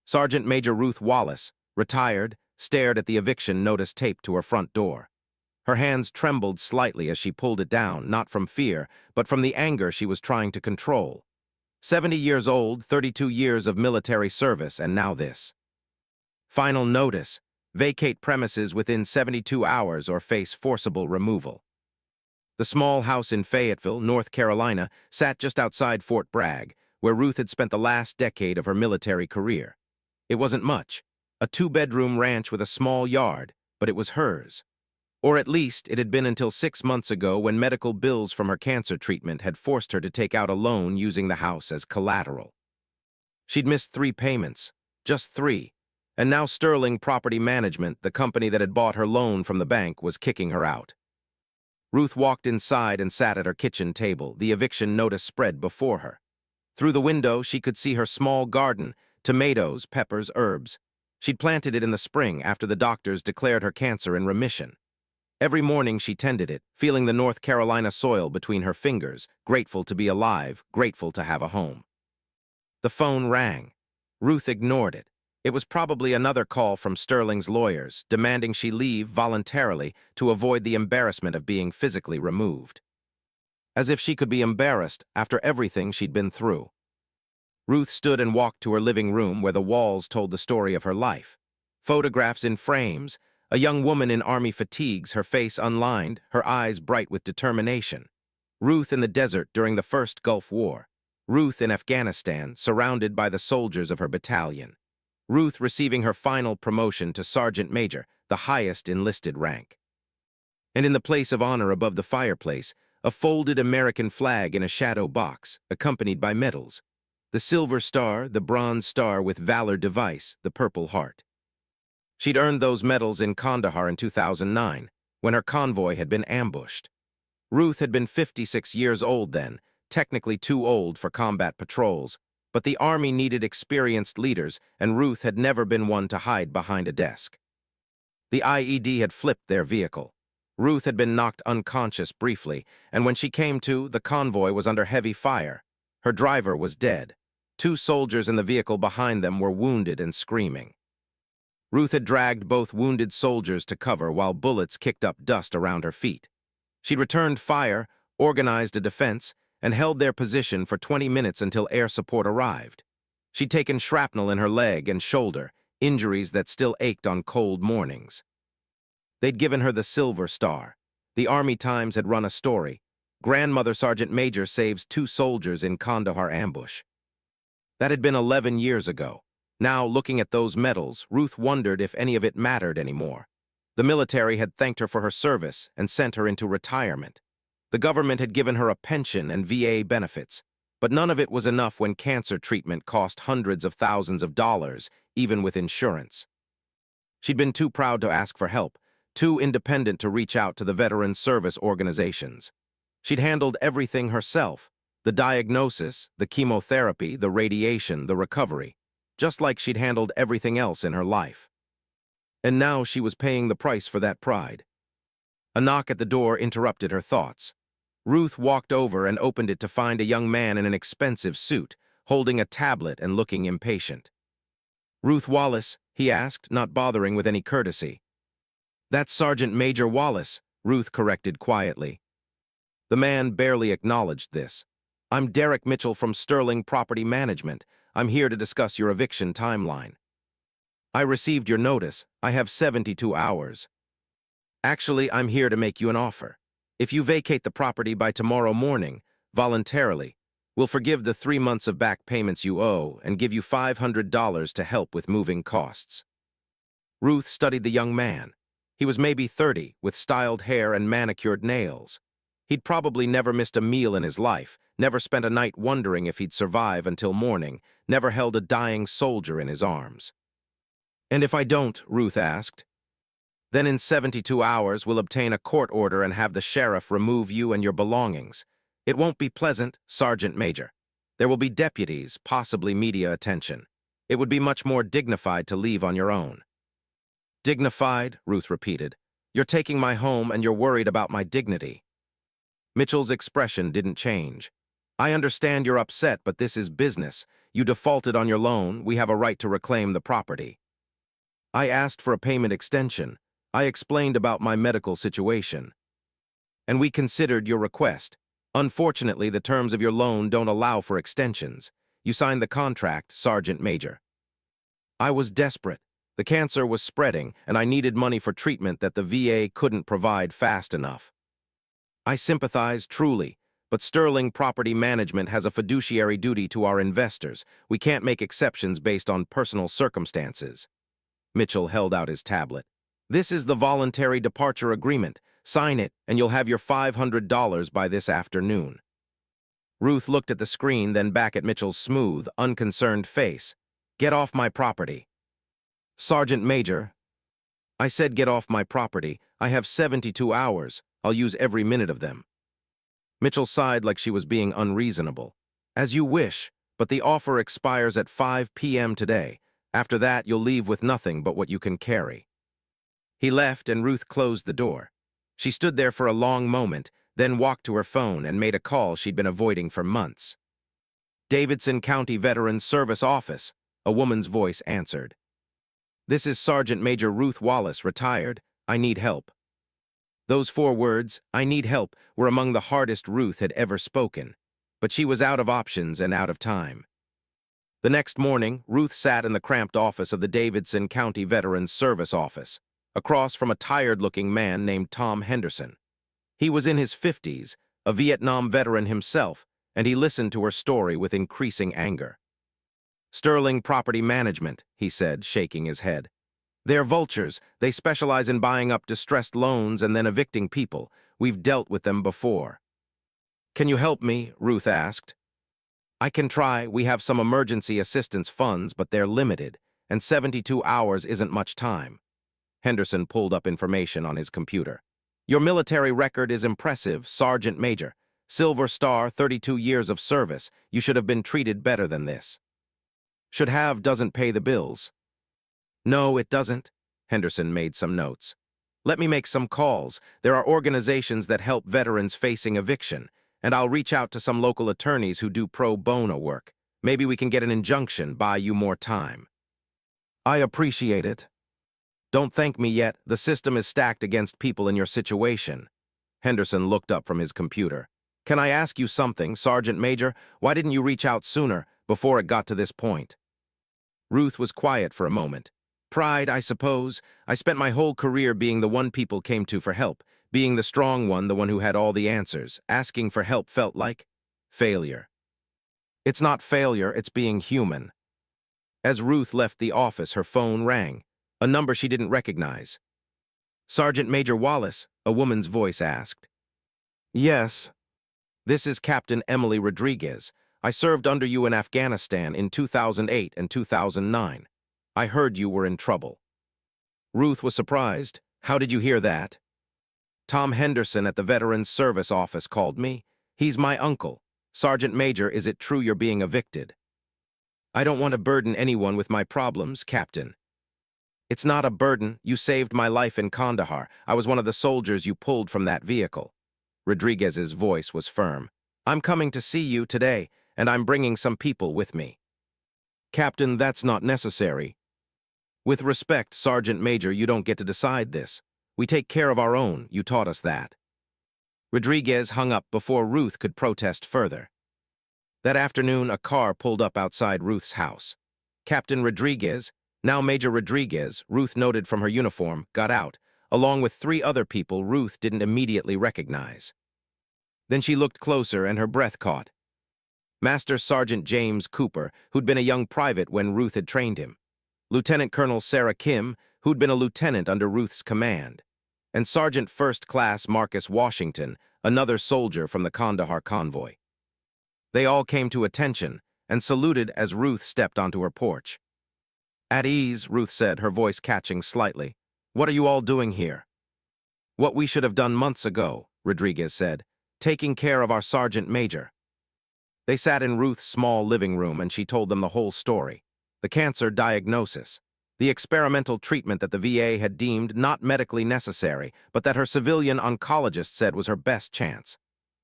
Sergeant Major Ruth Wallace, retired, stared at the eviction notice taped to her front door. Her hands trembled slightly as she pulled it down, not from fear, but from the anger she was trying to control. 70 years old, 32 years of military service, and now this. Final notice: vacate premises within 72 hours or face forcible removal. The small house in Fayetteville, North Carolina, sat just outside Fort Bragg, where Ruth had spent the last decade of her military career. It wasn't much, a two-bedroom ranch with a small yard, but it was hers. Or at least it had been until 6 months ago, when medical bills from her cancer treatment had forced her to take out a loan using the house as collateral. She'd missed 3 payments, just 3, and now Sterling Property Management, the company that had bought her loan from the bank, was kicking her out. Ruth walked inside and sat at her kitchen table, the eviction notice spread before her. Through the window, she could see her small garden: tomatoes, peppers, herbs. She'd planted it in the spring after the doctors declared her cancer in remission. Every morning she tended it, feeling the North Carolina soil between her fingers, grateful to be alive, grateful to have a home. The phone rang. Ruth ignored it. It was probably another call from Sterling's lawyers, demanding she leave voluntarily to avoid the embarrassment of being physically removed. As if she could be embarrassed after everything she'd been through. Ruth stood and walked to her living room, where the walls told the story of her life. Photographs in frames, a young woman in army fatigues, her face unlined, her eyes bright with determination. Ruth in the desert during the First Gulf War. Ruth in Afghanistan, surrounded by the soldiers of her battalion. Ruth receiving her final promotion to Sergeant Major, the highest enlisted rank. And in the place of honor above the fireplace, a folded American flag in a shadow box, accompanied by medals. The Silver Star, the Bronze Star with Valor device, the Purple Heart. She'd earned those medals in Kandahar in 2009, when her convoy had been ambushed. Ruth had been 56 years old then, technically too old for combat patrols, but the Army needed experienced leaders, and Ruth had never been one to hide behind a desk. The IED had flipped their vehicle. Ruth had been knocked unconscious briefly, and when she came to, the convoy was under heavy fire. Her driver was dead. 2 soldiers in the vehicle behind them were wounded and screaming. Ruth had dragged both wounded soldiers to cover while bullets kicked up dust around her feet. She'd returned fire, organized a defense, and held their position for 20 minutes until air support arrived. She'd taken shrapnel in her leg and shoulder, injuries that still ached on cold mornings. They'd given her the Silver Star. The Army Times had run a story: Grandmother Sergeant Major saves 2 soldiers in Kandahar ambush. That had been 11 years ago. Now, looking at those medals, Ruth wondered if any of it mattered anymore. The military had thanked her for her service and sent her into retirement. The government had given her a pension and VA benefits, but none of it was enough when cancer treatment cost hundreds of thousands of dollars, even with insurance. She'd been too proud to ask for help, too independent to reach out to the veteran service organizations. She'd handled everything herself: the diagnosis, the chemotherapy, the radiation, the recovery, just like she'd handled everything else in her life. And now she was paying the price for that pride. A knock at the door interrupted her thoughts. Ruth walked over and opened it to find a young man in an expensive suit, holding a tablet and looking impatient. "Ruth Wallace?" he asked, not bothering with any courtesy. "That's Sergeant Major Wallace," Ruth corrected quietly. The man barely acknowledged this. "I'm Derek Mitchell from Sterling Property Management. I'm here to discuss your eviction timeline." "I received your notice. I have 72 hours. Actually, I'm here to make you an offer. If you vacate the property by tomorrow morning, voluntarily, we'll forgive the 3 months of back payments you owe and give you $500 to help with moving costs." Ruth studied the young man. He was maybe 30, with styled hair and manicured nails. He'd probably never missed a meal in his life, never spent a night wondering if he'd survive until morning, never held a dying soldier in his arms. "And if I don't?" Ruth asked. "Then in 72 hours we'll obtain a court order and have the sheriff remove you and your belongings. It won't be pleasant, Sergeant Major. There will be deputies, possibly media attention. It would be much more dignified to leave on your own." "Dignified?" Ruth repeated. "You're taking my home and you're worried about my dignity." Mitchell's expression didn't change. I understand you're upset, but this is business. You defaulted on your loan. We have a right to reclaim the property. I asked for a payment extension. I explained about my medical situation. And we considered your request. Unfortunately, the terms of your loan don't allow for extensions. You signed the contract, Sergeant Major. I was desperate. The cancer was spreading, and I needed money for treatment that the VA couldn't provide fast enough. I sympathize truly, but Sterling Property Management has a fiduciary duty to our investors. We can't make exceptions based on personal circumstances. Mitchell held out his tablet. This is the voluntary departure agreement. Sign it, and you'll have your $500 by this afternoon. Ruth looked at the screen, then back at Mitchell's smooth, unconcerned face. Get off my property. Sergeant Major, I said get off my property. I have 72 hours. I'll use every minute of them. Mitchell sighed like she was being unreasonable. As you wish, but the offer expires at 5 p.m. today. After that, you'll leave with nothing but what you can carry. He left, and Ruth closed the door. She stood there for a long moment, then walked to her phone and made a call she'd been avoiding for months. Davidson County Veterans Service Office, a woman's voice answered. This is Sergeant Major Ruth Wallace, retired. I need help. Those 4 words, I need help, were among the hardest Ruth had ever spoken, but she was out of options and out of time. The next morning, Ruth sat in the cramped office of the Davidson County Veterans Service Office, across from a tired-looking man named Tom Henderson. He was in his 50s, a Vietnam veteran himself, and he listened to her story with increasing anger. Sterling Property Management, he said, shaking his head. They're vultures. They specialize in buying up distressed loans and then evicting people. We've dealt with them before. Can you help me? Ruth asked. I can try. We have some emergency assistance funds, but they're limited, and 72 hours isn't much time. Henderson pulled up information on his computer. Your military record is impressive, Sergeant Major. Silver Star, 32 years of service. You should have been treated better than this. Should have doesn't pay the bills. No, it doesn't. Henderson made some notes. Let me make some calls. There are organizations that help veterans facing eviction, and I'll reach out to some local attorneys who do pro bono work. Maybe we can get an injunction, buy you more time. I appreciate it. Don't thank me yet. The system is stacked against people in your situation. Henderson looked up from his computer. Can I ask you something, Sergeant Major? Why didn't you reach out sooner, before it got to this point? Ruth was quiet for a moment. Pride, I suppose. I spent my whole career being the one people came to for help, being the strong one, the one who had all the answers. Asking for help felt like failure. It's not failure, it's being human. As Ruth left the office, her phone rang, a number she didn't recognize. Sergeant Major Wallace, a woman's voice asked. Yes. This is Captain Emily Rodriguez. I served under you in Afghanistan in 2008 and 2009. I heard you were in trouble. Ruth was surprised. How did you hear that? Tom Henderson at the Veterans Service Office called me. He's my uncle. Sergeant Major, is it true you're being evicted? I don't want to burden anyone with my problems, Captain. It's not a burden. You saved my life in Kandahar. I was one of the soldiers you pulled from that vehicle. Rodriguez's voice was firm. I'm coming to see you today, and I'm bringing some people with me. Captain, that's not necessary. With respect, Sergeant Major, you don't get to decide this. We take care of our own. You taught us that. Rodriguez hung up before Ruth could protest further. That afternoon, a car pulled up outside Ruth's house. Captain Rodriguez, now Major Rodriguez, Ruth noted from her uniform, got out, along with 3 other people Ruth didn't immediately recognize. Then she looked closer and her breath caught. Master Sergeant James Cooper, who'd been a young private when Ruth had trained him. Lieutenant Colonel Sarah Kim, who'd been a lieutenant under Ruth's command. And Sergeant First Class Marcus Washington, another soldier from the Kandahar convoy. They all came to attention and saluted as Ruth stepped onto her porch. At ease, Ruth said, her voice catching slightly. What are you all doing here? What we should have done months ago, Rodriguez said, taking care of our Sergeant Major. They sat in Ruth's small living room and she told them the whole story. The cancer diagnosis, the experimental treatment that the VA had deemed not medically necessary, but that her civilian oncologist said was her best chance.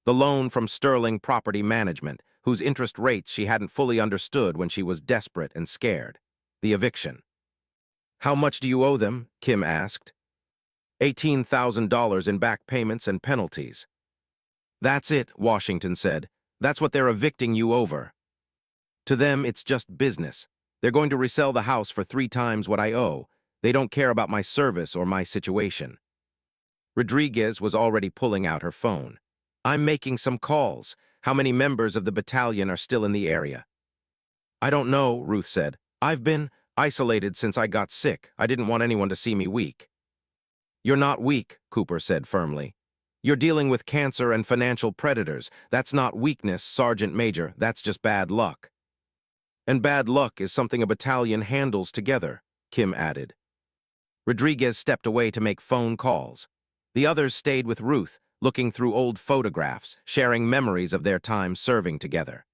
The loan from Sterling Property Management, whose interest rates she hadn't fully understood when she was desperate and scared. The eviction. "How much do you owe them?" Kim asked. $18,000 in back payments and penalties. "That's it," Washington said. "That's what they're evicting you over. To them, it's just business. They're going to resell the house for 3 times what I owe. They don't care about my service or my situation." Rodriguez was already pulling out her phone. "I'm making some calls. How many members of the battalion are still in the area?" "I don't know," Ruth said. "I've been isolated since I got sick. I didn't want anyone to see me weak." "You're not weak," Cooper said firmly. "You're dealing with cancer and financial predators. That's not weakness, Sergeant Major. That's just bad luck." "And bad luck is something a battalion handles together," Kim added. Rodriguez stepped away to make phone calls. The others stayed with Ruth, looking through old photographs, sharing memories of their time serving together.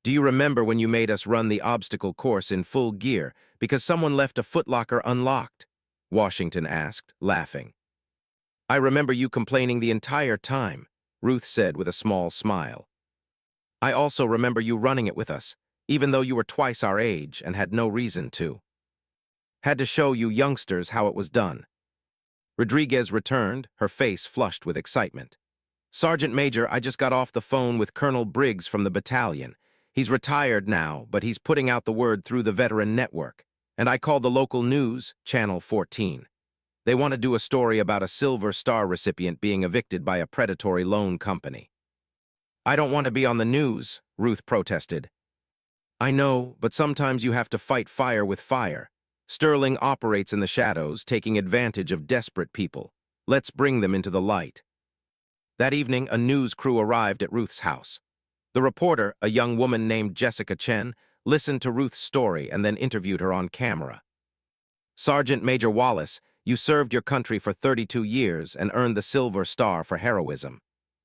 "Do you remember when you made us run the obstacle course in full gear because someone left a footlocker unlocked?" Washington asked, laughing. "I remember you complaining the entire time," Ruth said with a small smile. "I also remember you running it with us, even though you were twice our age and had no reason to. Had to show you youngsters how it was done." Rodriguez returned, her face flushed with excitement. "Sergeant Major, I just got off the phone with Colonel Briggs from the battalion. He's retired now, but he's putting out the word through the veteran network. And I called the local news, Channel 14. They want to do a story about a Silver Star recipient being evicted by a predatory loan company." "I don't want to be on the news," Ruth protested. "I know, but sometimes you have to fight fire with fire. Sterling operates in the shadows, taking advantage of desperate people. Let's bring them into the light." That evening, a news crew arrived at Ruth's house. The reporter, a young woman named Jessica Chen, listened to Ruth's story and then interviewed her on camera. "Sergeant Major Wallace, you served your country for 32 years and earned the Silver Star for heroism.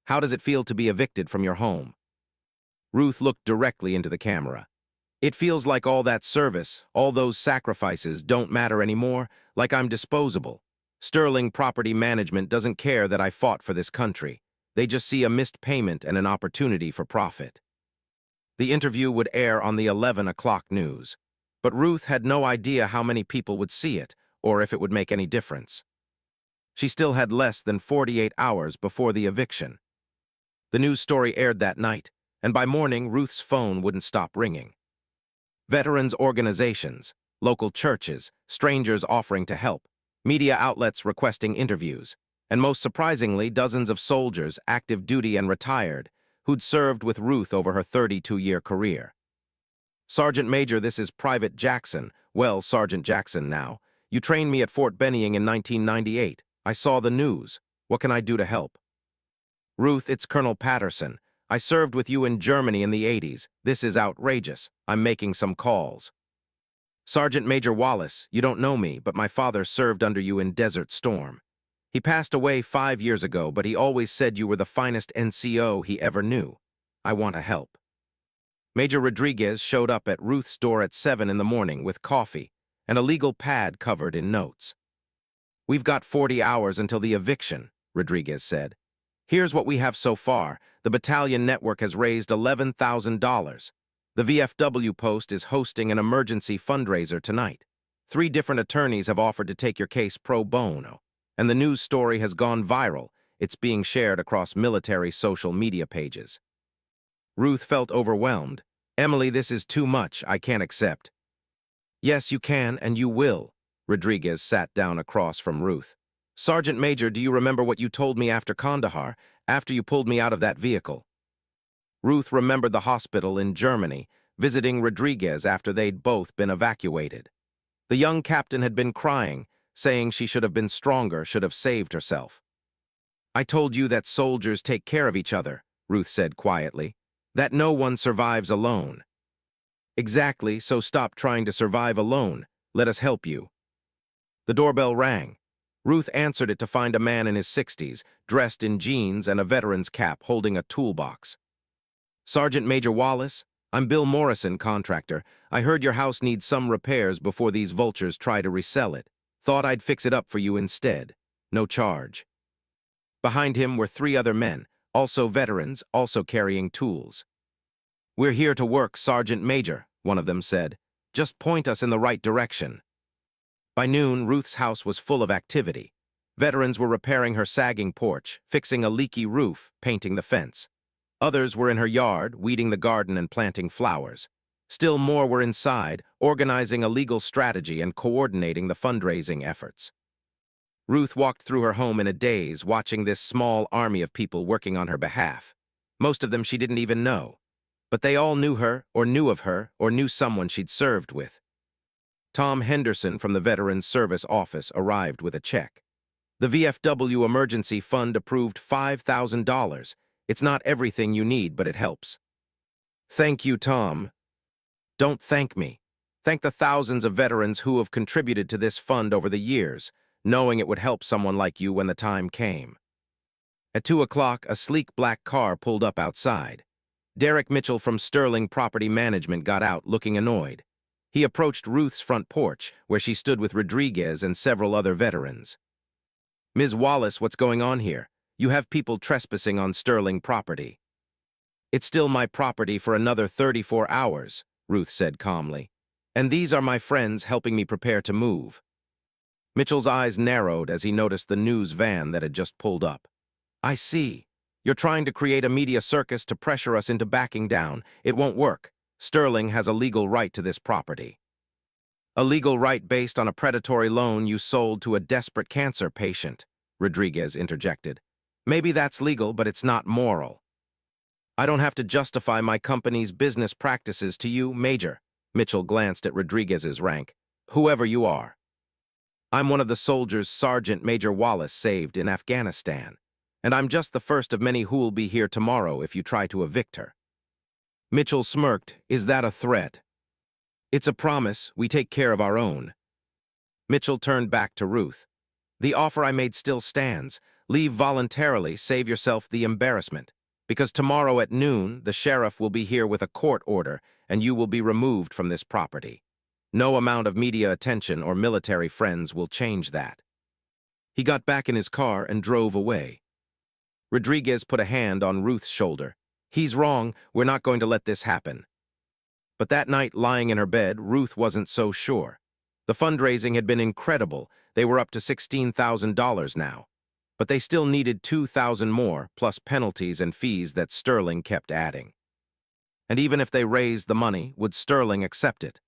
How does it feel to be evicted from your home?" Ruth looked directly into the camera. "It feels like all that service, all those sacrifices don't matter anymore, like I'm disposable. Sterling Property Management doesn't care that I fought for this country. They just see a missed payment and an opportunity for profit." The interview would air on the 11 o'clock news, but Ruth had no idea how many people would see it or if it would make any difference. She still had less than 48 hours before the eviction. The news story aired that night, and by morning Ruth's phone wouldn't stop ringing. Veterans organizations, local churches, strangers offering to help, media outlets requesting interviews, and most surprisingly, dozens of soldiers, active duty and retired, who'd served with Ruth over her 32-year career. "Sergeant Major, this is Private Jackson. Well, Sergeant Jackson now. You trained me at Fort Benning in 1998. I saw the news. What can I do to help?" "Ruth, it's Colonel Patterson. I served with you in Germany in the 80s. This is outrageous. I'm making some calls." "Sergeant Major Wallace, you don't know me, but my father served under you in Desert Storm. He passed away 5 years ago, but he always said you were the finest NCO he ever knew. I want to help." Major Rodriguez showed up at Ruth's door at 7 in the morning with coffee and a legal pad covered in notes. "We've got 40 hours until the eviction," Rodriguez said. "Here's what we have so far. The battalion network has raised $11,000. The VFW post is hosting an emergency fundraiser tonight. 3 different attorneys have offered to take your case pro bono, and the news story has gone viral. It's being shared across military social media pages." Ruth felt overwhelmed. "Emily, this is too much. I can't accept." "Yes, you can, and you will." Rodriguez sat down across from Ruth. "Sergeant Major, do you remember what you told me after Kandahar, after you pulled me out of that vehicle?" Ruth remembered the hospital in Germany, visiting Rodriguez after they'd both been evacuated. The young captain had been crying, saying she should have been stronger, should have saved herself. "I told you that soldiers take care of each other," Ruth said quietly, "that no one survives alone." "Exactly, so stop trying to survive alone. Let us help you." The doorbell rang. Ruth answered it to find a man in his 60s, dressed in jeans and a veteran's cap, holding a toolbox. "Sergeant Major Wallace, I'm Bill Morrison, contractor. I heard your house needs some repairs before these vultures try to resell it. Thought I'd fix it up for you instead. No charge." Behind him were 3 other men, also veterans, also carrying tools. "We're here to work, Sergeant Major," one of them said. "Just point us in the right direction." By noon, Ruth's house was full of activity. Veterans were repairing her sagging porch, fixing a leaky roof, painting the fence. Others were in her yard, weeding the garden and planting flowers. Still more were inside, organizing a legal strategy and coordinating the fundraising efforts. Ruth walked through her home in a daze, watching this small army of people working on her behalf. Most of them she didn't even know. But they all knew her, or knew of her, or knew someone she'd served with. Tom Henderson from the Veterans Service Office arrived with a check. The VFW Emergency Fund approved $5,000. It's not everything you need, but it helps. "Thank you, Tom." "Don't thank me. Thank the thousands of veterans who have contributed to this fund over the years, knowing it would help someone like you when the time came." At 2 o'clock, a sleek black car pulled up outside. Derek Mitchell from Sterling Property Management got out, looking annoyed. He approached Ruth's front porch, where she stood with Rodriguez and several other veterans. "Ms. Wallace, what's going on here? You have people trespassing on Sterling property." "It's still my property for another 34 hours, Ruth said calmly. "And these are my friends helping me prepare to move." Mitchell's eyes narrowed as he noticed the news van that had just pulled up. "I see. You're trying to create a media circus to pressure us into backing down. It won't work. Sterling has a legal right to this property." "A legal right based on a predatory loan you sold to a desperate cancer patient," Rodriguez interjected. "Maybe that's legal, but it's not moral." "I don't have to justify my company's business practices to you, Major." Mitchell glanced at Rodriguez's rank. "Whoever you are." "I'm one of the soldiers Sergeant Major Wallace saved in Afghanistan, and I'm just the first of many who'll be here tomorrow if you try to evict her." Mitchell smirked. "Is that a threat?" "It's a promise. We take care of our own." Mitchell turned back to Ruth. "The offer I made still stands. Leave voluntarily, save yourself the embarrassment. Because tomorrow at noon, the sheriff will be here with a court order, and you will be removed from this property. No amount of media attention or military friends will change that." He got back in his car and drove away. Rodriguez put a hand on Ruth's shoulder. "He's wrong. We're not going to let this happen." But that night, lying in her bed, Ruth wasn't so sure. The fundraising had been incredible. They were up to $16,000 now. But they still needed $2,000 more, plus penalties and fees that Sterling kept adding. And even if they raised the money, would Sterling accept it?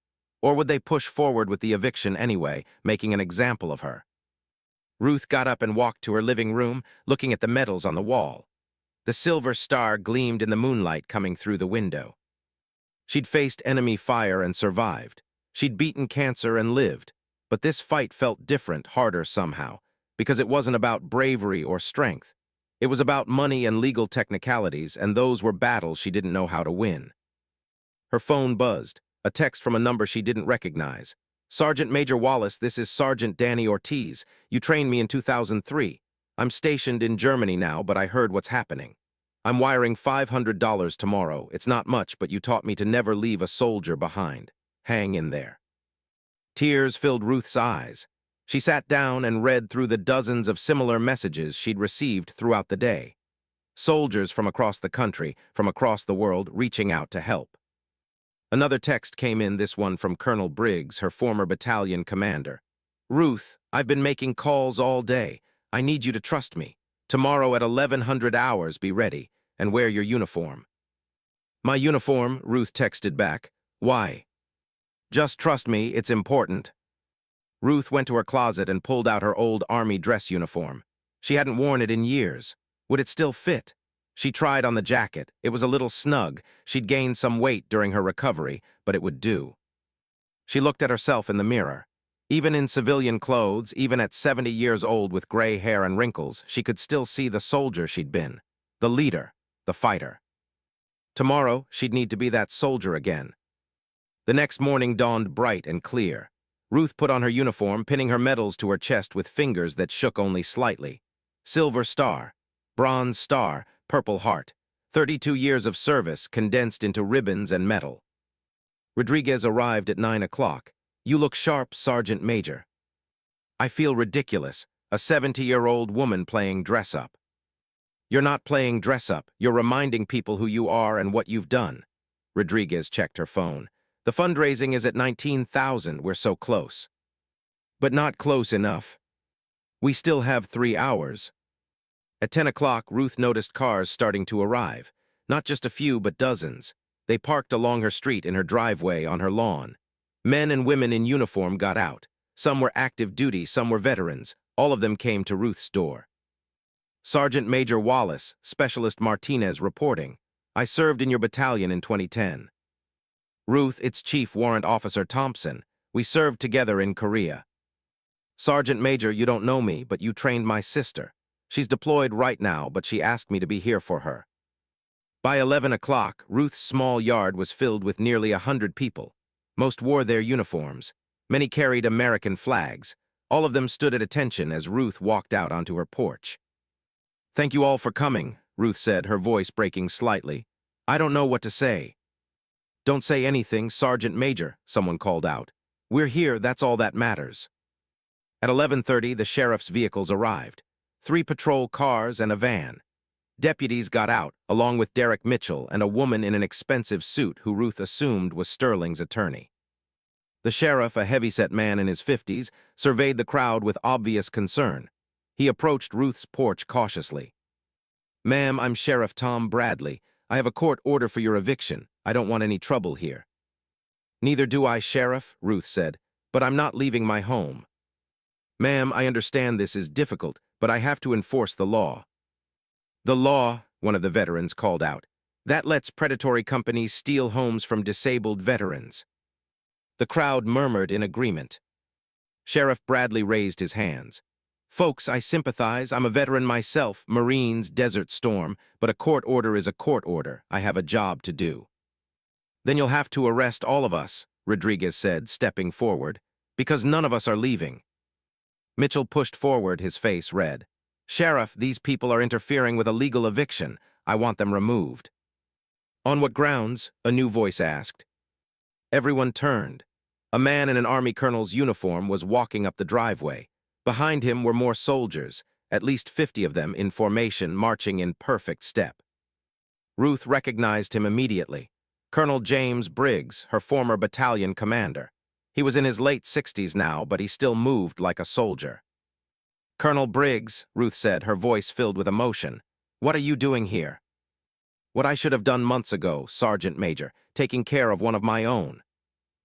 Or would they push forward with the eviction anyway, making an example of her? Ruth got up and walked to her living room, looking at the medals on the wall. The silver star gleamed in the moonlight coming through the window. She'd faced enemy fire and survived. She'd beaten cancer and lived. But this fight felt different, harder somehow, because it wasn't about bravery or strength. It was about money and legal technicalities, and those were battles she didn't know how to win. Her phone buzzed, a text from a number she didn't recognize. "Sergeant Major Wallace, this is Sergeant Danny Ortiz. You trained me in 2003. I'm stationed in Germany now, but I heard what's happening. I'm wiring $500 tomorrow. It's not much, but you taught me to never leave a soldier behind. Hang in there." Tears filled Ruth's eyes. She sat down and read through the dozens of similar messages she'd received throughout the day. Soldiers from across the country, from across the world, reaching out to help. Another text came in, this one from Colonel Briggs, her former battalion commander. "Ruth, I've been making calls all day. I need you to trust me. Tomorrow at 1100 hours, be ready, and wear your uniform." "My uniform," Ruth texted back. "Why?" "Just trust me, it's important." Ruth went to her closet and pulled out her old army dress uniform. She hadn't worn it in years. Would it still fit? She tried on the jacket. It was a little snug. She'd gained some weight during her recovery, but it would do. She looked at herself in the mirror. Even in civilian clothes, even at 70 years old with gray hair and wrinkles, she could still see the soldier she'd been. The leader, the fighter. Tomorrow, she'd need to be that soldier again. The next morning dawned bright and clear. Ruth put on her uniform, pinning her medals to her chest with fingers that shook only slightly. Silver star, bronze star, Purple Heart. 32 years of service condensed into ribbons and metal. Rodriguez arrived at 9 o'clock. "You look sharp, Sergeant Major." "I feel ridiculous, a 70-year-old woman playing dress-up." You're not playing dress-up. You're reminding people who you are and what you've done. Rodriguez checked her phone. The fundraising is at 19,000. We're so close. But not close enough. We still have 3 hours. At 10 o'clock, Ruth noticed cars starting to arrive. Not just a few, but dozens. They parked along her street, in her driveway, on her lawn. Men and women in uniform got out. Some were active duty, some were veterans. All of them came to Ruth's door. Sergeant Major Wallace, Specialist Martinez reporting. I served in your battalion in 2010. Ruth, it's Chief Warrant Officer Thompson. We served together in Korea. Sergeant Major, you don't know me, but you trained my sister. She's deployed right now, but she asked me to be here for her. By 11 o'clock, Ruth's small yard was filled with nearly 100 people. Most wore their uniforms. Many carried American flags. All of them stood at attention as Ruth walked out onto her porch. Thank you all for coming, Ruth said, her voice breaking slightly. I don't know what to say. Don't say anything, Sergeant Major, someone called out. We're here, that's all that matters. At 11:30, the sheriff's vehicles arrived. 3 patrol cars and a van. Deputies got out, along with Derek Mitchell and a woman in an expensive suit who Ruth assumed was Sterling's attorney. The sheriff, a heavyset man in his 50s, surveyed the crowd with obvious concern. He approached Ruth's porch cautiously. Ma'am, I'm Sheriff Tom Bradley. I have a court order for your eviction. I don't want any trouble here. Neither do I, Sheriff, Ruth said, but I'm not leaving my home. Ma'am, I understand this is difficult, but I have to enforce the law. The law, one of the veterans called out, that lets predatory companies steal homes from disabled veterans. The crowd murmured in agreement. Sheriff Bradley raised his hands. Folks, I sympathize. I'm a veteran myself, Marines, Desert Storm, but a court order is a court order. I have a job to do. Then you'll have to arrest all of us, Rodriguez said, stepping forward, because none of us are leaving. Mitchell pushed forward, his face red. Sheriff, these people are interfering with a legal eviction. I want them removed. On what grounds? A new voice asked. Everyone turned. A man in an Army colonel's uniform was walking up the driveway. Behind him were more soldiers, at least 50 of them in formation, marching in perfect step. Ruth recognized him immediately. Colonel James Briggs, her former battalion commander. He was in his late 60s now, but he still moved like a soldier. Colonel Briggs, Ruth said, her voice filled with emotion. What are you doing here? What I should have done months ago, Sergeant Major, taking care of one of my own.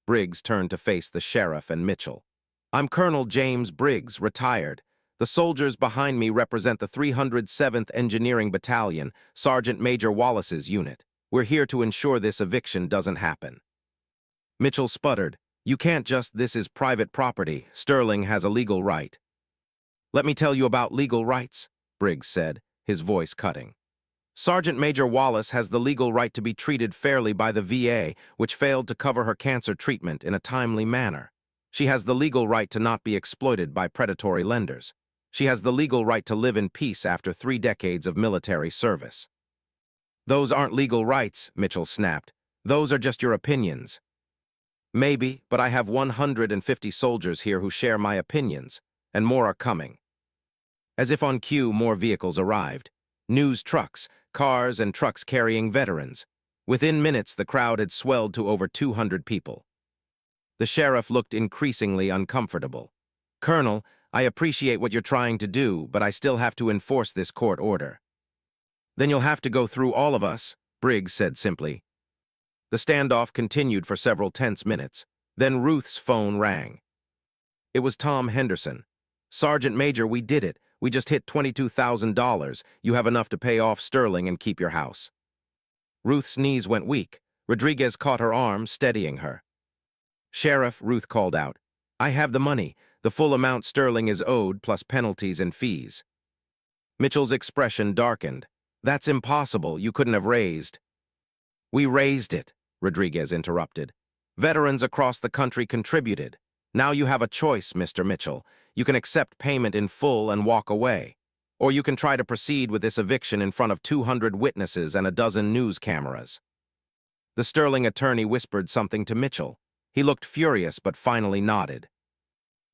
Briggs turned to face the sheriff and Mitchell. I'm Colonel James Briggs, retired. The soldiers behind me represent the 307th Engineering Battalion, Sergeant Major Wallace's unit. We're here to ensure this eviction doesn't happen. Mitchell sputtered. You can't just, this is private property. Sterling has a legal right. Let me tell you about legal rights, Briggs said, his voice cutting. Sergeant Major Wallace has the legal right to be treated fairly by the VA, which failed to cover her cancer treatment in a timely manner. She has the legal right to not be exploited by predatory lenders. She has the legal right to live in peace after 3 decades of military service. Those aren't legal rights, Mitchell snapped. Those are just your opinions. Maybe, but I have 150 soldiers here who share my opinions, and more are coming. As if on cue, more vehicles arrived. News trucks, cars and trucks carrying veterans. Within minutes, the crowd had swelled to over 200 people. The sheriff looked increasingly uncomfortable. Colonel, I appreciate what you're trying to do, but I still have to enforce this court order. Then you'll have to go through all of us, Briggs said simply. The standoff continued for several tense minutes. Then Ruth's phone rang. It was Tom Henderson. Sergeant Major, we did it. We just hit $22,000. You have enough to pay off Sterling and keep your house. Ruth's knees went weak. Rodriguez caught her arm, steadying her. Sheriff, Ruth called out. I have the money. The full amount Sterling is owed, plus penalties and fees. Mitchell's expression darkened. That's impossible. You couldn't have raised. We raised it, Rodriguez interrupted. Veterans across the country contributed. Now you have a choice, Mr. Mitchell. You can accept payment in full and walk away. Or you can try to proceed with this eviction in front of 200 witnesses and a dozen news cameras. The Sterling attorney whispered something to Mitchell. He looked furious but finally nodded.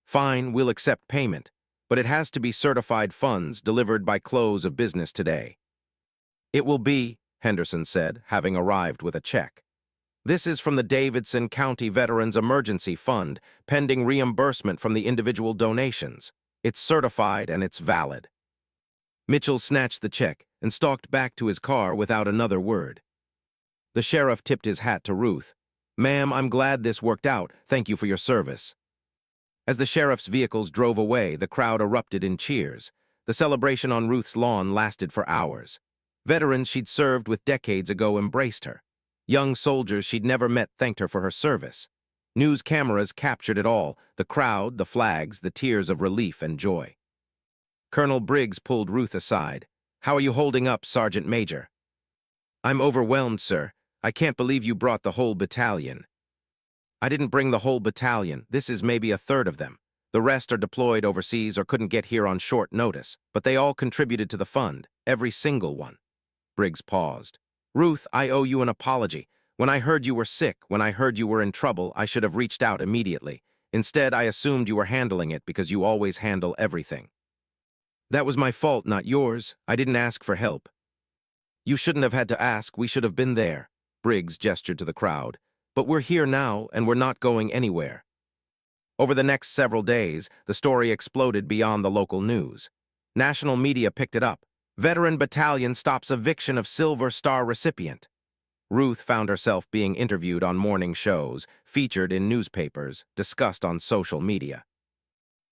Fine, we'll accept payment, but it has to be certified funds delivered by close of business today. "It will be," Henderson said, having arrived with a check. "This is from the Davidson County Veterans Emergency Fund, pending reimbursement from the individual donations. It's certified and it's valid." Mitchell snatched the check and stalked back to his car without another word. The sheriff tipped his hat to Ruth. "Ma'am, I'm glad this worked out. Thank you for your service." As the sheriff's vehicles drove away, the crowd erupted in cheers. The celebration on Ruth's lawn lasted for hours. Veterans she'd served with decades ago embraced her. Young soldiers she'd never met thanked her for her service. News cameras captured it all: the crowd, the flags, the tears of relief and joy. Colonel Briggs pulled Ruth aside. "How are you holding up, Sergeant Major?" "I'm overwhelmed, sir. I can't believe you brought the whole battalion." "I didn't bring the whole battalion. This is maybe a third of them. The rest are deployed overseas or couldn't get here on short notice, but they all contributed to the fund, every single one." Briggs paused. "Ruth, I owe you an apology. When I heard you were sick, when I heard you were in trouble, I should have reached out immediately. Instead, I assumed you were handling it because you always handle everything." "That was my fault, not yours. I didn't ask for help." "You shouldn't have had to ask. We should have been there." Briggs gestured to the crowd. "But we're here now, and we're not going anywhere." Over the next several days, the story exploded beyond the local news. National media picked it up. "Veteran Battalion stops eviction of Silver Star recipient." Ruth found herself being interviewed on morning shows, featured in newspapers, discussed on social media.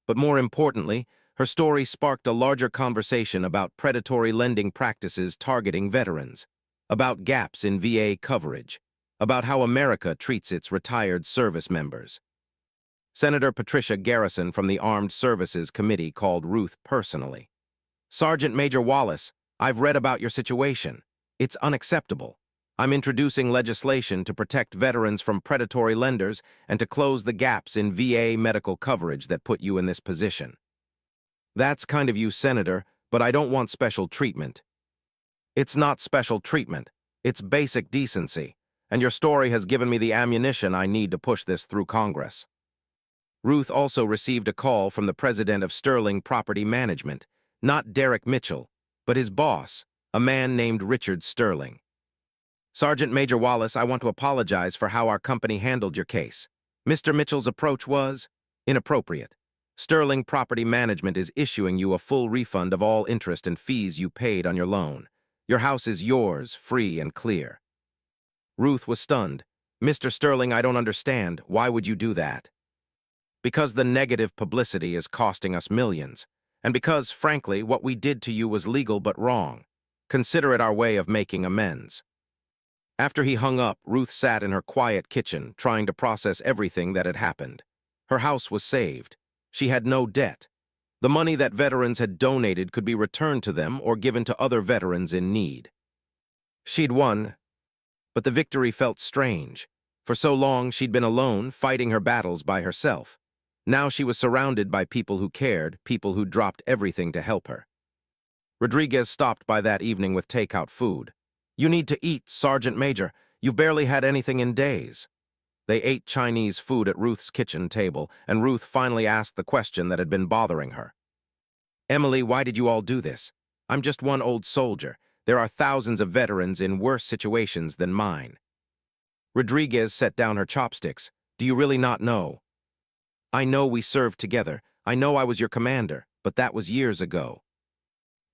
But more importantly, her story sparked a larger conversation about predatory lending practices targeting veterans, about gaps in VA coverage, about how America treats its retired service members. Senator Patricia Garrison from the Armed Services Committee called Ruth personally. "Sergeant Major Wallace, I've read about your situation. It's unacceptable. I'm introducing legislation to protect veterans from predatory lenders and to close the gaps in VA medical coverage that put you in this position." "That's kind of you, Senator, but I don't want special treatment." "It's not special treatment. It's basic decency. And your story has given me the ammunition I need to push this through Congress." Ruth also received a call from the president of Sterling Property Management, not Derek Mitchell, but his boss, a man named Richard Sterling. "Sergeant Major Wallace, I want to apologize for how our company handled your case. Mr. Mitchell's approach was inappropriate. Sterling Property Management is issuing you a full refund of all interest and fees you paid on your loan. Your house is yours, free and clear." Ruth was stunned. "Mr. Sterling, I don't understand. Why would you do that?" "Because the negative publicity is costing us millions. And because, frankly, what we did to you was legal but wrong. Consider it our way of making amends." After he hung up, Ruth sat in her quiet kitchen, trying to process everything that had happened. Her house was saved. She had no debt. The money that veterans had donated could be returned to them or given to other veterans in need. She'd won, but the victory felt strange. For so long, she'd been alone, fighting her battles by herself. Now she was surrounded by people who cared, people who dropped everything to help her. Rodriguez stopped by that evening with takeout food. "You need to eat, Sergeant Major. You've barely had anything in days." They ate Chinese food at Ruth's kitchen table, and Ruth finally asked the question that had been bothering her. "Emily, why did you all do this? I'm just one old soldier. There are thousands of veterans in worse situations than mine." Rodriguez set down her chopsticks. "Do you really not know?" "I know we served together. I know I was your commander, but that was years ago.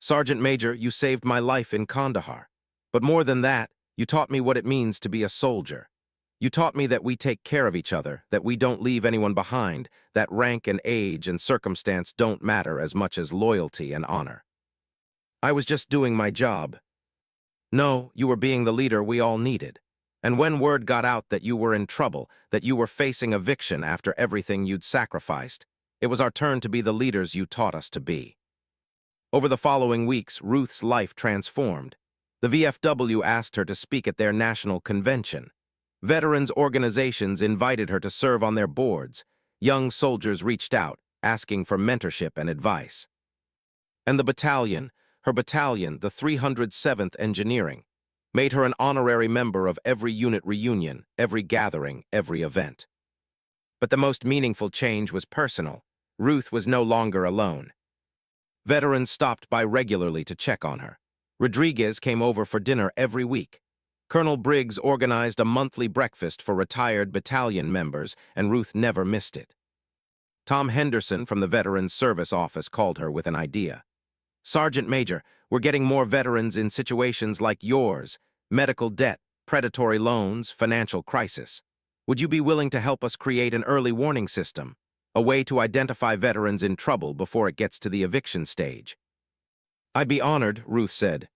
Sergeant Major, you saved my life in Kandahar. But more than that, you taught me what it means to be a soldier. You taught me that we take care of each other, that we don't leave anyone behind, that rank and age and circumstance don't matter as much as loyalty and honor. I was just doing my job." "No, you were being the leader we all needed. And when word got out that you were in trouble, that you were facing eviction after everything you'd sacrificed, it was our turn to be the leaders you taught us to be." Over the following weeks, Ruth's life transformed. The VFW asked her to speak at their national convention. Veterans organizations invited her to serve on their boards. Young soldiers reached out, asking for mentorship and advice. And the battalion, her battalion, the 307th Engineering, made her an honorary member of every unit reunion, every gathering, every event. But the most meaningful change was personal. Ruth was no longer alone. Veterans stopped by regularly to check on her. Rodriguez came over for dinner every week. Colonel Briggs organized a monthly breakfast for retired battalion members, and Ruth never missed it. Tom Henderson from the Veterans Service Office called her with an idea. "Sergeant Major, we're getting more veterans in situations like yours: medical debt, predatory loans, financial crisis. Would you be willing to help us create an early warning system, a way to identify veterans in trouble before it gets to the eviction stage?" "I'd be honored," Ruth said.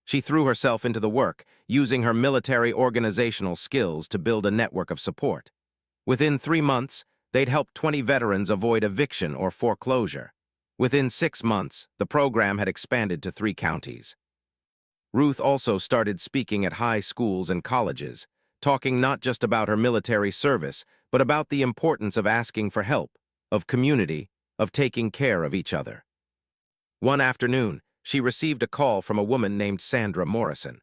She threw herself into the work, using her military organizational skills to build a network of support. Within 3 months, they'd helped 20 veterans avoid eviction or foreclosure. Within 6 months, the program had expanded to 3 counties. Ruth also started speaking at high schools and colleges, talking not just about her military service, but about the importance of asking for help, of community, of taking care of each other. One afternoon, she received a call from a woman named Sandra Morrison.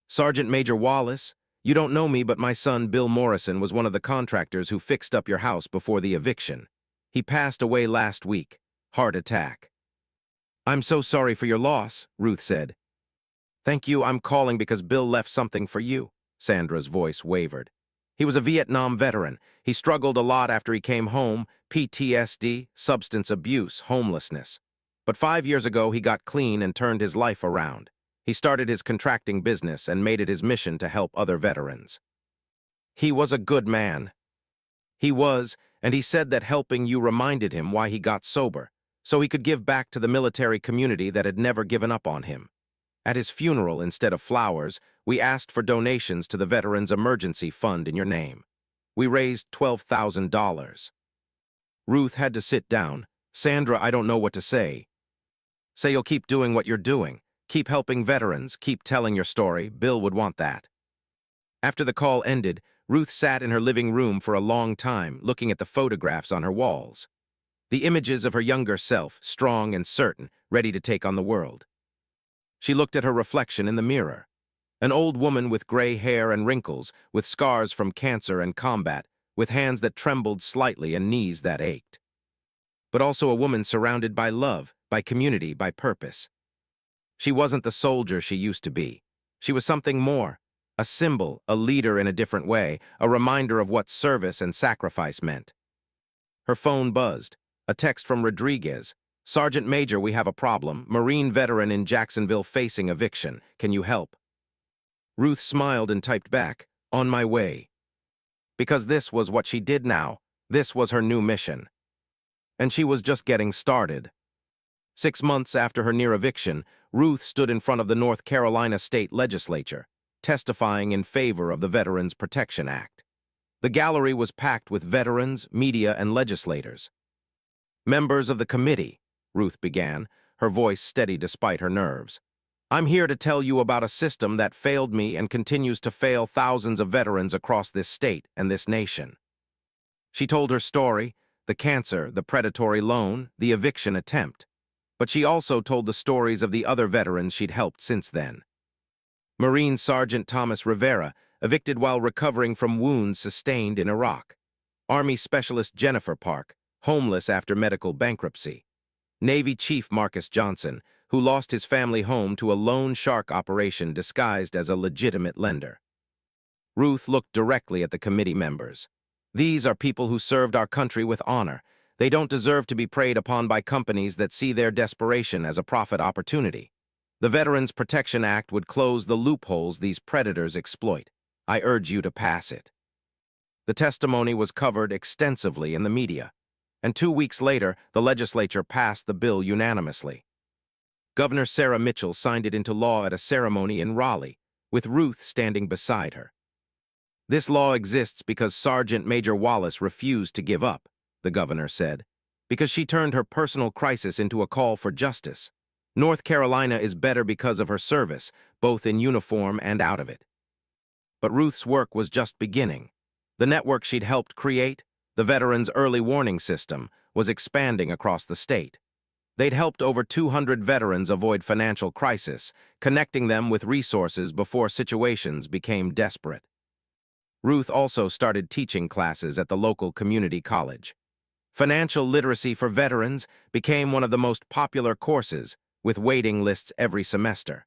"Sergeant Major Wallace, you don't know me, but my son Bill Morrison was one of the contractors who fixed up your house before the eviction. He passed away last week. Heart attack." "I'm so sorry for your loss," Ruth said. "Thank you, I'm calling because Bill left something for you." Sandra's voice wavered. "He was a Vietnam veteran. He struggled a lot after he came home: PTSD, substance abuse, homelessness. But 5 years ago, he got clean and turned his life around. He started his contracting business and made it his mission to help other veterans. He was a good man." "He was, and he said that helping you reminded him why he got sober, so he could give back to the military community that had never given up on him. At his funeral, instead of flowers, we asked for donations to the Veterans Emergency Fund in your name. We raised $12,000. Ruth had to sit down. "Sandra, I don't know what to say." "Say you'll keep doing what you're doing. Keep helping veterans, keep telling your story. Bill would want that." After the call ended, Ruth sat in her living room for a long time, looking at the photographs on her walls. The images of her younger self, strong and certain, ready to take on the world. She looked at her reflection in the mirror. An old woman with gray hair and wrinkles, with scars from cancer and combat, with hands that trembled slightly and knees that ached. But also a woman surrounded by love, by community, by purpose. She wasn't the soldier she used to be. She was something more, a symbol, a leader in a different way, a reminder of what service and sacrifice meant. Her phone buzzed. A text from Rodriguez. "Sergeant Major, we have a problem. Marine veteran in Jacksonville facing eviction. Can you help?" Ruth smiled and typed back, "On my way." Because this was what she did now. This was her new mission. And she was just getting started. 6 months after her near eviction, Ruth stood in front of the North Carolina State Legislature, testifying in favor of the Veterans Protection Act. The gallery was packed with veterans, media, and legislators. "Members of the committee," Ruth began, her voice steady despite her nerves, "I'm here to tell you about a system that failed me and continues to fail thousands of veterans across this state and this nation." She told her story: the cancer, the predatory loan, the eviction attempt. But she also told the stories of the other veterans she'd helped since then. Marine Sergeant Thomas Rivera, evicted while recovering from wounds sustained in Iraq. Army Specialist Jennifer Park, homeless after medical bankruptcy. Navy Chief Marcus Johnson, who lost his family home to a loan shark operation disguised as a legitimate lender. Ruth looked directly at the committee members. These are people who served our country with honor. They don't deserve to be preyed upon by companies that see their desperation as a profit opportunity. The Veterans Protection Act would close the loopholes these predators exploit. I urge you to pass it. The testimony was covered extensively in the media, and 2 weeks later, the legislature passed the bill unanimously. Governor Sarah Mitchell signed it into law at a ceremony in Raleigh, with Ruth standing beside her. "This law exists because Sergeant Major Wallace refused to give up," the governor said, "because she turned her personal crisis into a call for justice. North Carolina is better because of her service, both in uniform and out of it." But Ruth's work was just beginning. The network she'd helped create, the Veterans Early Warning System, was expanding across the state. They'd helped over 200 veterans avoid financial crisis, connecting them with resources before situations became desperate. Ruth also started teaching classes at the local community college. Financial literacy for veterans became one of the most popular courses, with waiting lists every semester.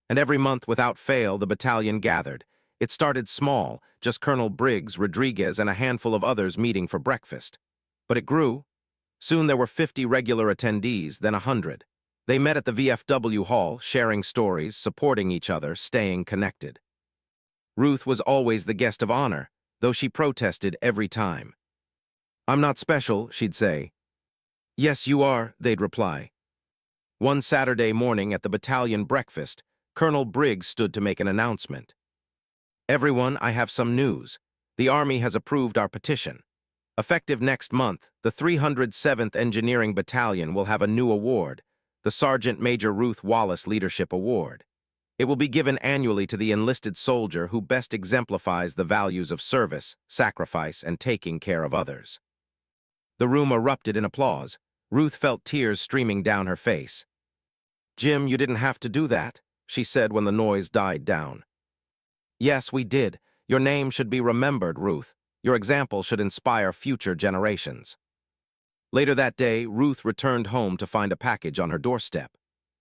And every month without fail, the battalion gathered. It started small, just Colonel Briggs, Rodriguez, and a handful of others meeting for breakfast. But it grew. Soon there were 50 regular attendees, then 100. They met at the VFW hall, sharing stories, supporting each other, staying connected. Ruth was always the guest of honor, though she protested every time. "I'm not special," she'd say. "Yes, you are," they'd reply. One Saturday morning at the battalion breakfast, Colonel Briggs stood to make an announcement. "Everyone, I have some news. The Army has approved our petition. Effective next month, the 307th Engineering Battalion will have a new award, the Sergeant Major Ruth Wallace Leadership Award. It will be given annually to the enlisted soldier who best exemplifies the values of service, sacrifice, and taking care of others." The room erupted in applause. Ruth felt tears streaming down her face. "Jim, you didn't have to do that," she said when the noise died down. "Yes, we did. Your name should be remembered, Ruth. Your example should inspire future generations." Later that day, Ruth returned home to find a package on her doorstep.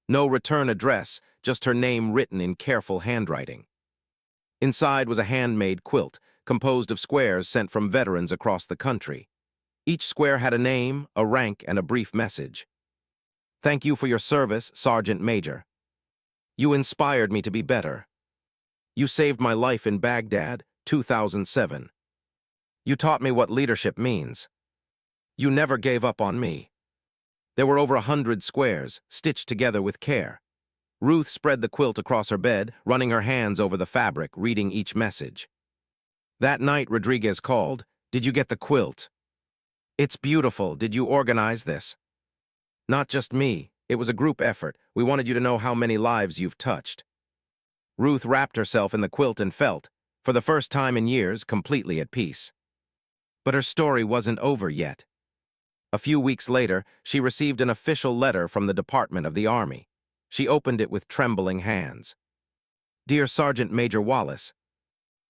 No return address, just her name written in careful handwriting. Inside was a handmade quilt, composed of squares sent from veterans across the country. Each square had a name, a rank, and a brief message. "Thank you for your service, Sergeant Major. You inspired me to be better. You saved my life in Baghdad, 2007. You taught me what leadership means. You never gave up on me." There were over 100 squares, stitched together with care. Ruth spread the quilt across her bed, running her hands over the fabric, reading each message. That night, Rodriguez called. "Did you get the quilt?" "It's beautiful. Did you organize this?" "Not just me. It was a group effort. We wanted you to know how many lives you've touched." Ruth wrapped herself in the quilt and felt, for the first time in years, completely at peace. But her story wasn't over yet. A few weeks later, she received an official letter from the Department of the Army. She opened it with trembling hands. "Dear Sergeant Major Wallace,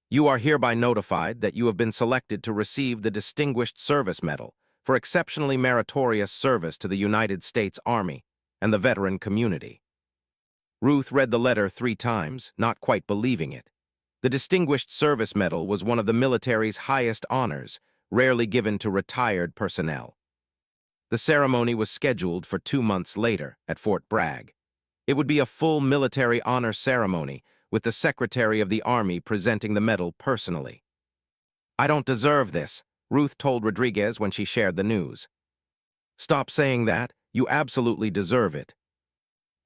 you are hereby notified that you have been selected to receive the Distinguished Service Medal for exceptionally meritorious service to the United States Army and the veteran community." Ruth read the letter 3 times, not quite believing it. The Distinguished Service Medal was one of the military's highest honors, rarely given to retired personnel. The ceremony was scheduled for 2 months later at Fort Bragg. It would be a full military honor ceremony, with the Secretary of the Army presenting the medal personally. "I don't deserve this," Ruth told Rodriguez when she shared the news. "Stop saying that. You absolutely deserve it.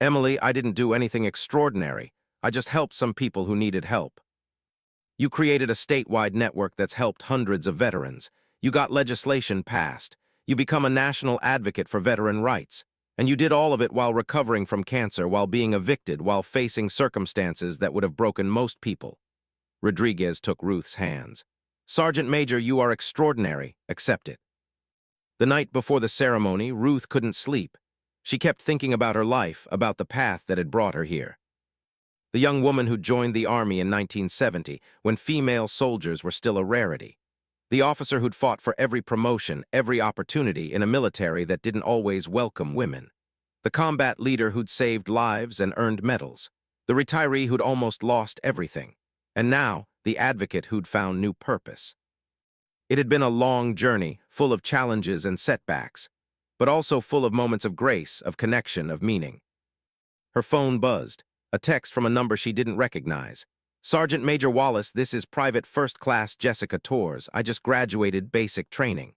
Emily, I didn't do anything extraordinary. I just helped some people who needed help. You created a statewide network that's helped hundreds of veterans. You got legislation passed. You become a national advocate for veteran rights. And you did all of it while recovering from cancer, while being evicted, while facing circumstances that would have broken most people." Rodriguez took Ruth's hands. "Sergeant Major, you are extraordinary. Accept it." The night before the ceremony, Ruth couldn't sleep. She kept thinking about her life, about the path that had brought her here. The young woman who joined the Army in 1970, when female soldiers were still a rarity. The officer who'd fought for every promotion, every opportunity in a military that didn't always welcome women. The combat leader who'd saved lives and earned medals. The retiree who'd almost lost everything. And now, the advocate who'd found new purpose. It had been a long journey, full of challenges and setbacks, but also full of moments of grace, of connection, of meaning. Her phone buzzed, a text from a number she didn't recognize. "Sergeant Major Wallace, this is Private First Class Jessica Torres. I just graduated basic training.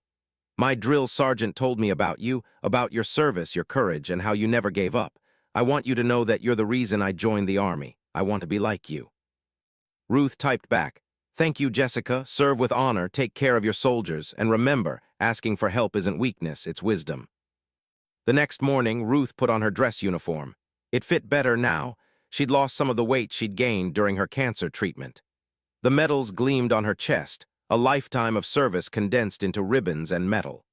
My drill sergeant told me about you, about your service, your courage, and how you never gave up. I want you to know that you're the reason I joined the Army. I want to be like you." Ruth typed back, "Thank you, Jessica. Serve with honor, take care of your soldiers, and remember, asking for help isn't weakness, it's wisdom." The next morning, Ruth put on her dress uniform. It fit better now. She'd lost some of the weight she'd gained during her cancer treatment. The medals gleamed on her chest, a lifetime of service condensed into ribbons and metal.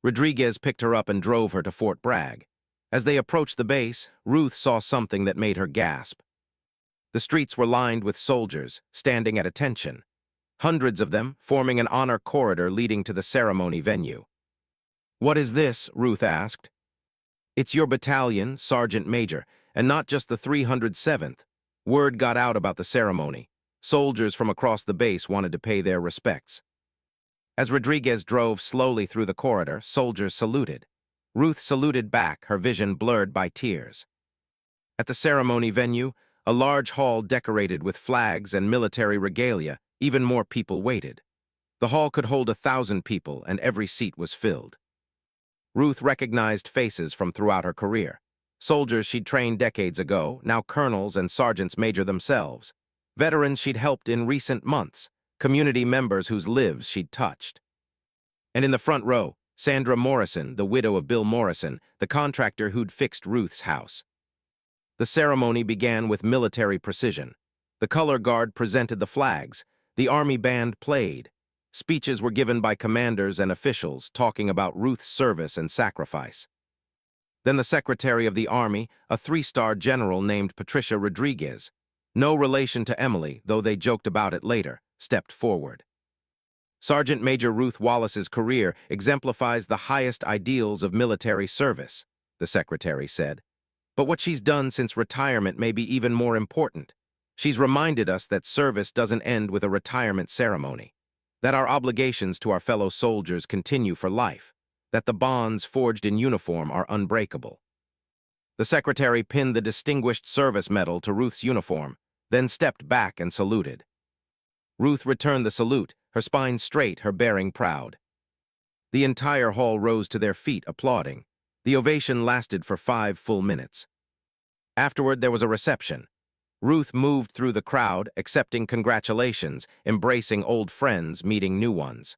Rodriguez picked her up and drove her to Fort Bragg. As they approached the base, Ruth saw something that made her gasp. The streets were lined with soldiers, standing at attention. Hundreds of them, forming an honor corridor leading to the ceremony venue. "What is this?" Ruth asked. It's your battalion, Sergeant Major, and not just the 307th. Word got out about the ceremony. Soldiers from across the base wanted to pay their respects. As Rodriguez drove slowly through the corridor, soldiers saluted. Ruth saluted back, her vision blurred by tears. At the ceremony venue, a large hall decorated with flags and military regalia, even more people waited. The hall could hold 1,000 people, and every seat was filled. Ruth recognized faces from throughout her career. Soldiers she'd trained decades ago, now colonels and sergeants major themselves. Veterans she'd helped in recent months, community members whose lives she'd touched. And in the front row, Sandra Morrison, the widow of Bill Morrison, the contractor who'd fixed Ruth's house. The ceremony began with military precision. The color guard presented the flags. The army band played. Speeches were given by commanders and officials talking about Ruth's service and sacrifice. Then the Secretary of the Army, a 3-star general named Patricia Rodriguez, no relation to Emily, though they joked about it later, stepped forward. Sergeant Major Ruth Wallace's career exemplifies the highest ideals of military service, the secretary said. But what she's done since retirement may be even more important. She's reminded us that service doesn't end with a retirement ceremony, that our obligations to our fellow soldiers continue for life, that the bonds forged in uniform are unbreakable. The secretary pinned the Distinguished Service Medal to Ruth's uniform, then stepped back and saluted. Ruth returned the salute, her spine straight, her bearing proud. The entire hall rose to their feet, applauding. The ovation lasted for 5 full minutes. Afterward, there was a reception. Ruth moved through the crowd, accepting congratulations, embracing old friends, meeting new ones.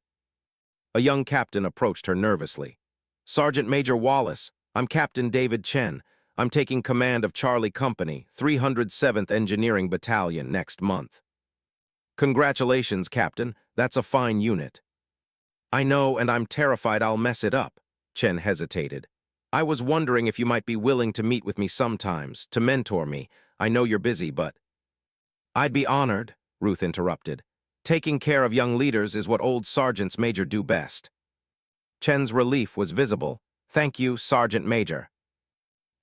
A young captain approached her nervously. "Sergeant Major Wallace, I'm Captain David Chen. I'm taking command of Charlie Company, 307th Engineering Battalion next month." "Congratulations, Captain. That's a fine unit." "I know, and I'm terrified I'll mess it up." Chen hesitated. "I was wondering if you might be willing to meet with me sometimes, to mentor me. I know you're busy, but—" "I'd be honored," Ruth interrupted. "Taking care of young leaders is what old sergeants major do best." Chen's relief was visible. "Thank you, Sergeant Major."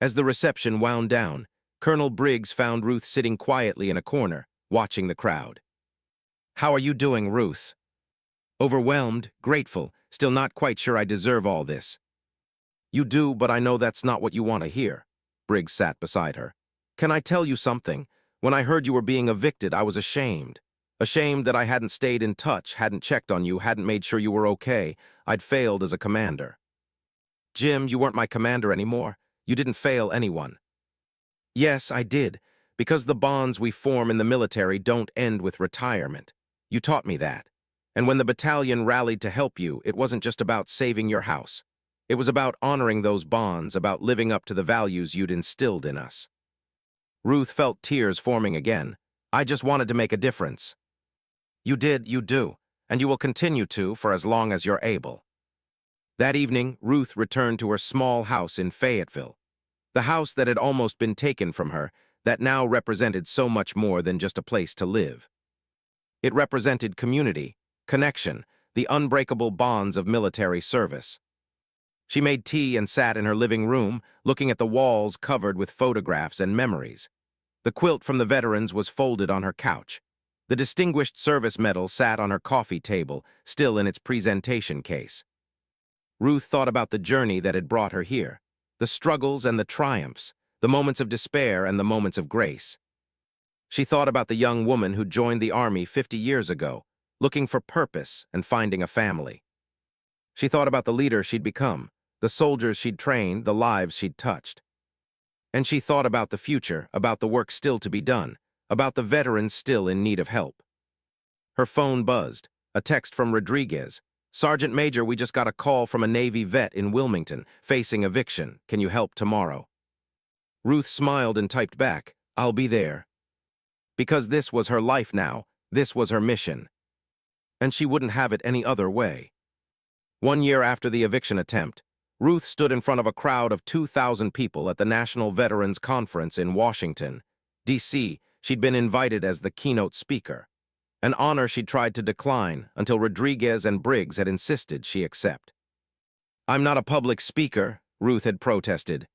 As the reception wound down, Colonel Briggs found Ruth sitting quietly in a corner, watching the crowd. "How are you doing, Ruth?" "Overwhelmed, grateful, still not quite sure I deserve all this." "You do, but I know that's not what you want to hear." Briggs sat beside her. "Can I tell you something? When I heard you were being evicted, I was ashamed. Ashamed that I hadn't stayed in touch, hadn't checked on you, hadn't made sure you were okay. I'd failed as a commander." "Jim, you weren't my commander anymore. You didn't fail anyone." "Yes, I did, because the bonds we form in the military don't end with retirement. You taught me that. And when the battalion rallied to help you, it wasn't just about saving your house. It was about honoring those bonds, about living up to the values you'd instilled in us." Ruth felt tears forming again. "I just wanted to make a difference." "You did, you do, and you will continue to for as long as you're able." That evening, Ruth returned to her small house in Fayetteville. The house that had almost been taken from her, that now represented so much more than just a place to live. It represented community, connection, the unbreakable bonds of military service. She made tea and sat in her living room, looking at the walls covered with photographs and memories. The quilt from the veterans was folded on her couch. The Distinguished Service Medal sat on her coffee table, still in its presentation case. Ruth thought about the journey that had brought her here, the struggles and the triumphs, the moments of despair and the moments of grace. She thought about the young woman who joined the Army 50 years ago, looking for purpose and finding a family. She thought about the leader she'd become, the soldiers she'd trained, the lives she'd touched. And she thought about the future, about the work still to be done, about the veterans still in need of help. Her phone buzzed, a text from Rodriguez. "Sergeant Major, we just got a call from a Navy vet in Wilmington, facing eviction. Can you help tomorrow?" Ruth smiled and typed back, "I'll be there." Because this was her life now, this was her mission. And she wouldn't have it any other way. 1 year after the eviction attempt, Ruth stood in front of a crowd of 2,000 people at the National Veterans Conference in Washington, D.C. She'd been invited as the keynote speaker, an honor she'd tried to decline until Rodriguez and Briggs had insisted she accept. "I'm not a public speaker," Ruth had protested.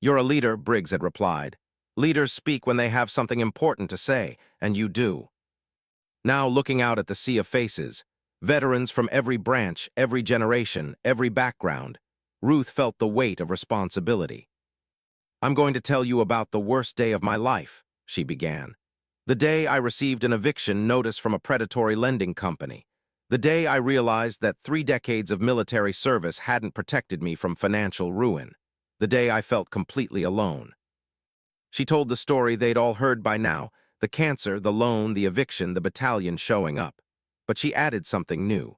You're a leader, Briggs had replied. Leaders speak when they have something important to say, and you do. Now looking out at the sea of faces, veterans from every branch, every generation, every background, Ruth felt the weight of responsibility. I'm going to tell you about the worst day of my life, she began. The day I received an eviction notice from a predatory lending company. The day I realized that 3 decades of military service hadn't protected me from financial ruin. The day I felt completely alone. She told the story they'd all heard by now, the cancer, the loan, the eviction, the battalion showing up. But she added something new.